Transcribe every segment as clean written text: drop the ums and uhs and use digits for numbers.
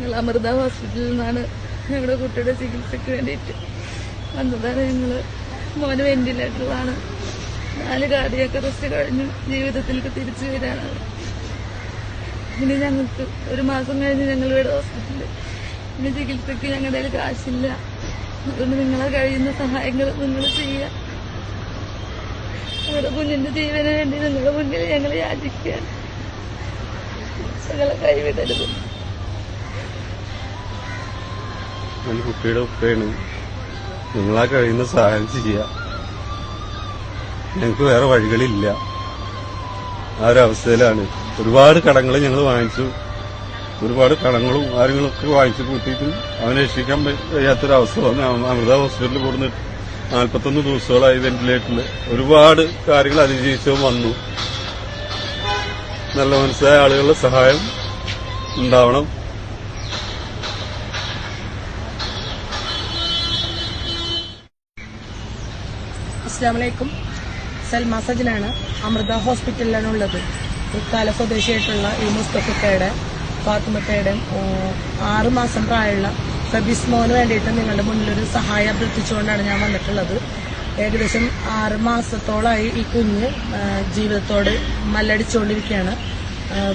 ഞങ്ങൾ അമൃത ഹോസ്പിറ്റലിൽ നിന്നാണ് ഞങ്ങളുടെ കുട്ടിയുടെ ചികിത്സയ്ക്ക് വേണ്ടിയിട്ട് വന്നതാണ്. മോന് വെന്റിലേറ്ററിലാണ്. 4 കാർഡിയാക് അറസ്റ്റ് കഴിഞ്ഞു. ജീവിതത്തിലേക്ക് തിരിച്ചു വരികയാണ്. ഇനി ഞങ്ങൾക്ക് 1 മാസം കഴിഞ്ഞ് ഞങ്ങൾ ഇവിടെ ഹോസ്പിറ്റലിൽ ഇനി ചികിത്സയ്ക്ക് ഞങ്ങളുടെ കയ്യിൽ കാശില്ല. അതുകൊണ്ട് നിങ്ങളെ കഴിയുന്ന സഹായങ്ങൾ നിങ്ങൾ ചെയ്യുക. ഞങ്ങളുടെ കുഞ്ഞിന്റെ ജീവന് വേണ്ടി നിങ്ങളുടെ മുന്നിൽ ഞങ്ങൾ യാചിക്കുക. ഞങ്ങളെ കൈവിടരുത്. കുട്ടിയുടെ ഉപ്പയാണ്. നിങ്ങളാ കഴിയുന്ന സഹായം ചെയ്യുക. ഞങ്ങൾക്ക് വേറെ വഴികളില്ല. ആ ഒരവസ്ഥയിലാണ്. ഒരുപാട് കടങ്ങൾ ഞങ്ങൾ വാങ്ങിച്ചു. ഒരുപാട് കടങ്ങളും കാര്യങ്ങളൊക്കെ വാങ്ങിച്ചു കൂട്ടിയിട്ട് അവനെ രക്ഷിക്കാൻ വയ്യാത്തൊരവസ്ഥ വന്ന് അമൃത ഹോസ്പിറ്റലിൽ കൊടുന്ന് 41 ദിവസങ്ങളായി വെന്റിലേറ്ററിൽ ഒരുപാട് കാര്യങ്ങൾ അതിജീവിച്ചവൻ വന്നു. നല്ല മനസ്സായ ആളുകളുടെ സഹായം ഉണ്ടാവണം. അസ്സലാമലൈക്കും. സൽമാ സജനാണ്. അമൃത ഹോസ്പിറ്റലിലാണ് ഉള്ളത്. ഇക്കാല സ്വദേശിയായിട്ടുള്ള ഈ മുസ്തഫയുടെ ഫാത്തിമത്തയുടെയും 6 മാസം പ്രായമുള്ള ഫെബിസ്മോന് വേണ്ടിയിട്ട് നിങ്ങളുടെ മുന്നിലൊരു സഹായം അഭ്യർത്ഥിച്ചുകൊണ്ടാണ് ഞാൻ വന്നിട്ടുള്ളത്. ഏകദേശം 6 മാസത്തോളമായി ഈ കുഞ്ഞ് ജീവിതത്തോട് മല്ലടിച്ചുകൊണ്ടിരിക്കുകയാണ്.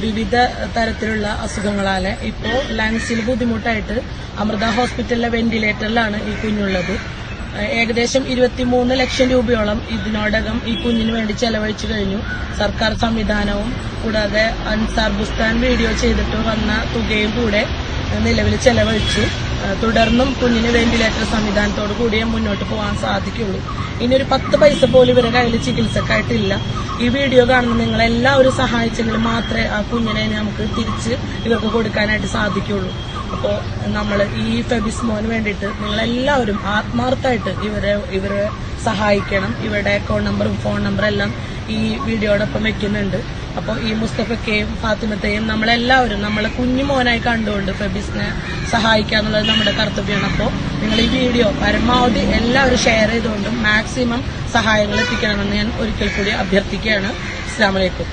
വിവിധ തരത്തിലുള്ള അസുഖങ്ങളാലെ ഇപ്പോൾ ലങ്സിന് ബുദ്ധിമുട്ടായിട്ട് അമൃത ഹോസ്പിറ്റലിലെ വെന്റിലേറ്ററിലാണ് ഈ കുഞ്ഞുള്ളത്. ഏകദേശം 23 ലക്ഷം രൂപയോളം ഇതിനോടകം ഈ കുഞ്ഞിന് വേണ്ടി ചെലവഴിച്ചു കഴിഞ്ഞു. സർക്കാർ സംവിധാനവും കൂടാതെ അൻസാർ ബുസ്താൻ വീഡിയോ ചെയ്തിട്ട് വന്ന തുകയും കൂടെ നിലവിൽ ചെലവഴിച്ചു. തുടർന്നും കുഞ്ഞിന് വെന്റിലേറ്റർ സംവിധാനത്തോടു കൂടിയേ മുന്നോട്ട് പോകാൻ സാധിക്കുള്ളൂ. ഇനി ഒരു 10 പൈസ പോലും ഇവരുടെ കയ്യിൽ ചികിത്സക്കായിട്ടില്ല. ഈ വീഡിയോ കാണുന്ന നിങ്ങളെല്ലാവരും സഹായിച്ചെങ്കിൽ മാത്രമേ ആ കുഞ്ഞിനെ നമുക്ക് തിരിച്ച് ഇവർക്ക് കൊടുക്കാനായിട്ട് സാധിക്കുള്ളൂ. അപ്പോൾ നമ്മൾ ഈ ഫെബിസ്മോന് വേണ്ടിയിട്ട് നിങ്ങളെല്ലാവരും ആത്മാർത്ഥമായിട്ട് ഇവരെ സഹായിക്കണം. ഇവരുടെ അക്കൗണ്ട് നമ്പറും ഫോൺ നമ്പറും എല്ലാം ഈ വീഡിയോടൊപ്പം വെക്കുന്നുണ്ട്. അപ്പോൾ ഈ മുസ്തഫയ്ക്കെയും ഫാത്തിമത്തെയും നമ്മളെല്ലാവരും നമ്മളെ കുഞ്ഞു മോനായി കണ്ടുകൊണ്ട് ഫെബിസിനെ സഹായിക്കുക എന്നുള്ളത് നമ്മുടെ കർത്തവ്യമാണ്. അപ്പോൾ നിങ്ങൾ ഈ വീഡിയോ പരമാവധി എല്ലാവരും ഷെയർ ചെയ്തുകൊണ്ടും മാക്സിമം സഹായങ്ങൾ എത്തിക്കണമെന്ന് ഞാൻ ഒരിക്കൽ കൂടി അഭ്യർത്ഥിക്കുകയാണ്. അസ്സലാമു അലൈക്കും.